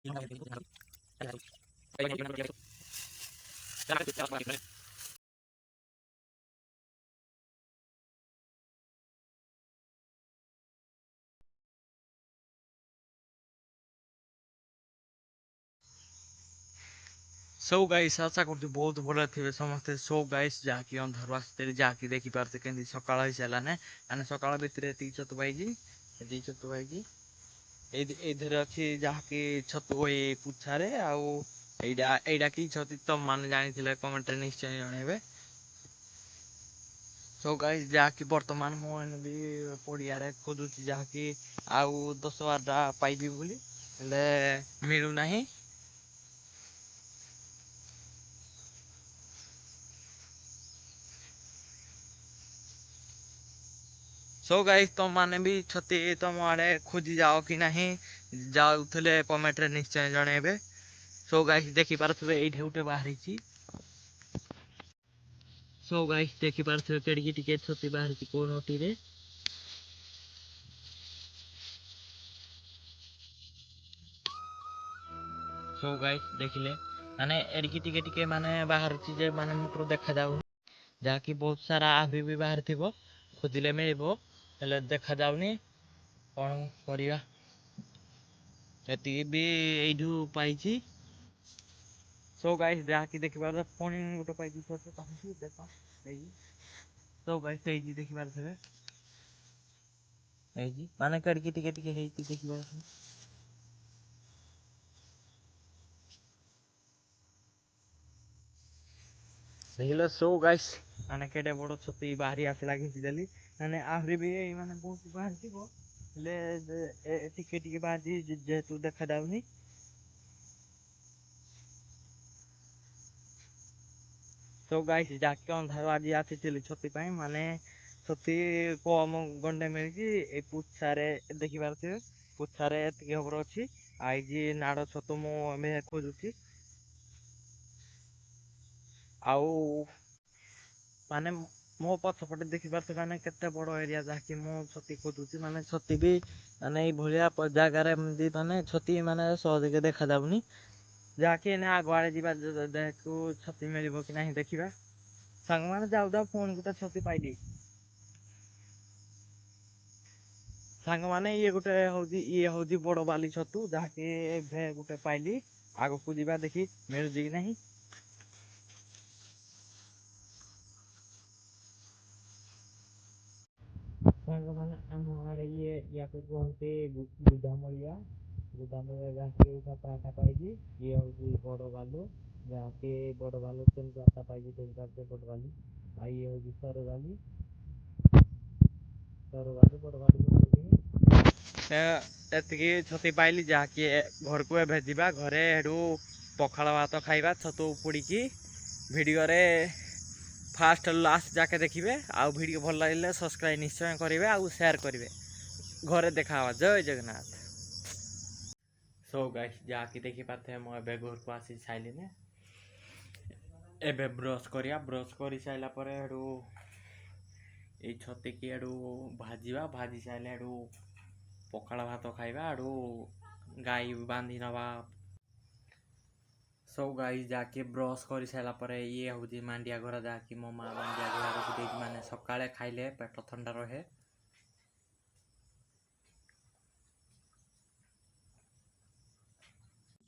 So guys आशा करती बहुत भल थे समस्ते। सो गाइस जहाँकि अंधारू आसते जहाँकि देखी पारे कमी सकाल हो सारा ना मैंने सकाल भितर छतु पाई छतु पाई एधर अच्छी जहाँकि छतु पुछारे आईटा कि छतु तुम मैंने जानी कमेंट निश्चय जनइबे। सो गाइस जहाँकि बर्तमान मुझे पड़िया खोजुची जहाँकि आउ 10-12टा पाइबी बोली मिलूना। सो गाइस तुम माने भी छती तुम आड़े खोजी जाओ कि नहीं जाऊले कमेंट रे निश्चय जनइबे। सो गाइस देखि पारथबे एइठे उठे बाहरी छी। सो गाइस देखि पारथबे केडकी टिके छती बाहरी छी कोनोटी रे। सो गाइस देखिले माने एडकी टिके माने बाहर छी जे माने मुट्रो देखा जाउ जाकी बहुत सारा आभी भी बाहर थिबो खोजिले मिलिबो हेले देखा जाउनी कोन करिया एती भी एइठू पाइची। सो गाइस जाकी देखि पारथबे फोन गोटे पाइची छोटे पाइची देखो एई। सो गाइस एई देखि पारथबे एई माने केडकी टिके हेई देखि पारथबे। देखिल सो गाइस माने केडे बड़ छती बाहरी आसला घिंची देली माने आहरी भी माने बहुत बाहर थिबो ले टिके बाहर जेतु देखा जाउनी। सो गाइस जाके अंधार आज आसी छती माने छती कम गंडे मिली ए पुछारे देखि पारथबे पुछारे एतिके खबर अछि आईजी नाड़ छतु मु खोजुची आउ माने मो पछपटे देखि पारथबे माने केते बड़ एरिया जाकी मो छती खोजुची माने छती भी माने एई भलिया जगार एमती माने छती माने सहजके देखा जाउनी जाके ने आगुआड़े जीवा देखू छती मिलिबो कि नहीं देखिबा। सांग माने जाउ जाउ फोन गुटा छती पाइली सांग माने ये होजी बड़ बाली छतु जाके एभे गुटे पाइली आगो को जीवा देखी मिलुजी कि नहीं। सांग माने हमारे ये या को कहते गुदामलिया गुदामलिया जाके पाटा पाइली ये होजी बड़ बालू जाके बड़ बालू तेल पाटा पाइली तेल पाटे बड़ बालू आई ये होजी सर बाली बड़ बालू एतिकी छती पाइली जाके घर को एभे जीवा घरे हेडू पखाल भात खाइबा छतु पुड़ीकी वीडियो रे फास्ट लास्ट जाके देखिए आउ वीडियो भल लगे सब्सक्राइब निश्चय करेंगे आउ शेयर करेंगे घरे देखा जय जगन्नाथ। सो गाइस जाके देखि पारथे मो एबे घर को आसी साइलिने एबे ब्रश करिया ब्रश करी साइला परे हेडू ए छती की हेडू भाजीबा भाजी साइले हेडू पखाल भात खाइबा हेडू गाई बांधी नवा। सो गाइस जाके ब्रश कर सारा पर ये हूँ मांडिया घर जाकि मो माँ मांडिया घर रखी माने सकाଳେ खाइले पेट ठंडा रहे।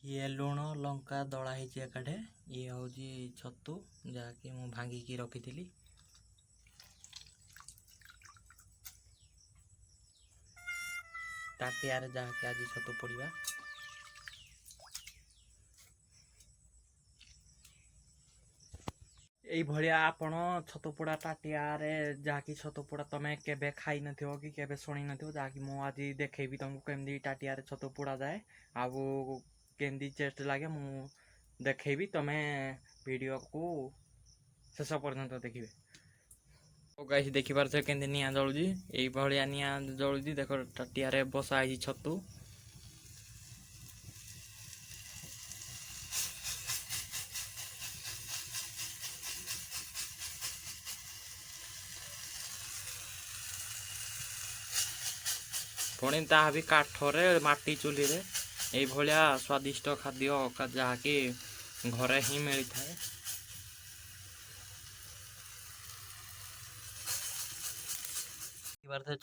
ये लुण लंका दला ही एकाठे ये हूँ छतु जहाँकि मु भांगिकी रखी ताटियारे जहाँकि आज छतु पड़िया एई भलिया आपण छतुपोड़ा ताटियारे जहाँकि छतुपोड़ा तमें केबे खाई नथिबो कि केबे शुणी नथिबो जहाँकि मु आज देखेबी तुमको केमती ताटियारे छतुपोड़ा जाए आउ केमती टेस्ट लगे मु देखेबी तमें वीडियो को शेष पर्यंत देखिए। तो गाइस देखि पारछे केमती निया जळुजी एई भलिया निया जळुजी देखो ताटियारे बसा आइछि छतु पुणी ता भी काठरे माटी चुली रे ଏଇଭଳିଆ ସ୍ୱାଦିଷ୍ଟ ଖାଦ୍ୟ ଯାହାକି ଘରେ ହିଁ ମିଳିଥାଏ।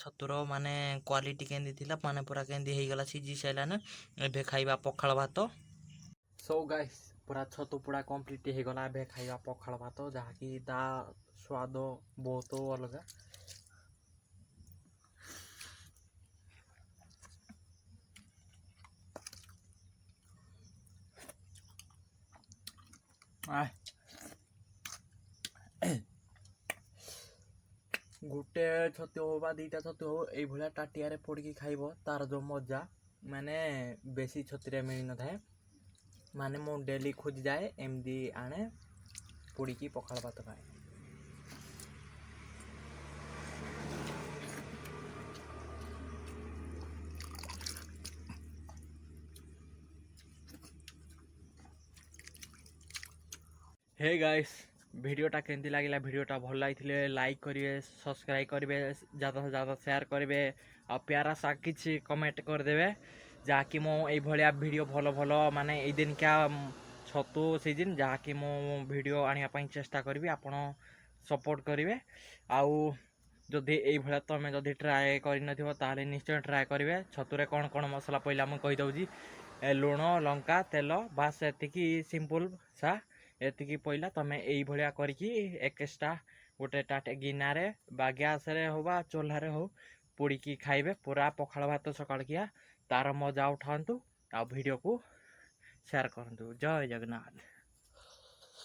ଛତୁର ମାନେ କ୍ୱାଲିଟି କେମିତି ଥିଲା, ମାନେ ପୁରା କେମିତି ହେଇଗଲା, ସିଝି ସାରିଲାନି। ଏବେ ଖାଇବା ପଖାଳ ଭାତ। ସୋ ଗାଇସ୍, ପୁରା ଛତୁ ପୋଡ଼ା କମ୍ପ୍ଲିଟ୍ ହେଇଗଲା। ଏବେ ଖାଇବା ପଖାଳ ଭାତ, ଯାହାକି ତା ସ୍ୱାଦ ବହୁତ ଅଲଗା। ଗୋଟେ ଛତୁ ହଉ ବା ଦୁଇଟା ଛତୁ ହଉ, ଏଇଭଳିଆ ତାଟିଆରେ ପୋଡ଼ିକି ଖାଇବ, ତାର ଯେଉଁ ମଜା ମାନେ ବେଶୀ ଛତୁରେ ମିଳିନଥାଏ। ମାନେ ମୁଁ ଡେଲି ଖୋଜିଯାଏ, ଏମିତି ଆଣେ, ପୋଡ଼ିକି ପଖାଳ ଭାତ ଖାଏ। हे गाइस, भिडियोटा केमती लगे, भिडियोटा भल लगी लाइक करेंगे, सब्सक्राइब करेंगे, ज़्यादा से ज़्यादा शेयर करेंगे, आ प्यारा सा किसी कमेंट करदे, जहाँकि मो भाया भिडियो भल भल माने ये दिन क्या छतु सीजन जहाँकि मो भिडियो आने चेष्टा करी, आपण सपोर्ट करेंगे। आउ जदि ये तुम जदि ट्राए कर निश्चय ट्राए करेंगे। छतुरे कौन कौन मसला पहला मुझे कहीदे, लुण लंका तेल बास एतिकी सिंपल सा एतिकी पहला तुम ये करके एक्स्ट्रा गोटे टाटे गिनारे बा गैस रे हो बा चूल्हा हो पोड़ी खाइबे। पूरा पखाल भात सकाल किया तार मजा उठातु आ वीडियो को शेयर करतु। जय जगन्नाथ।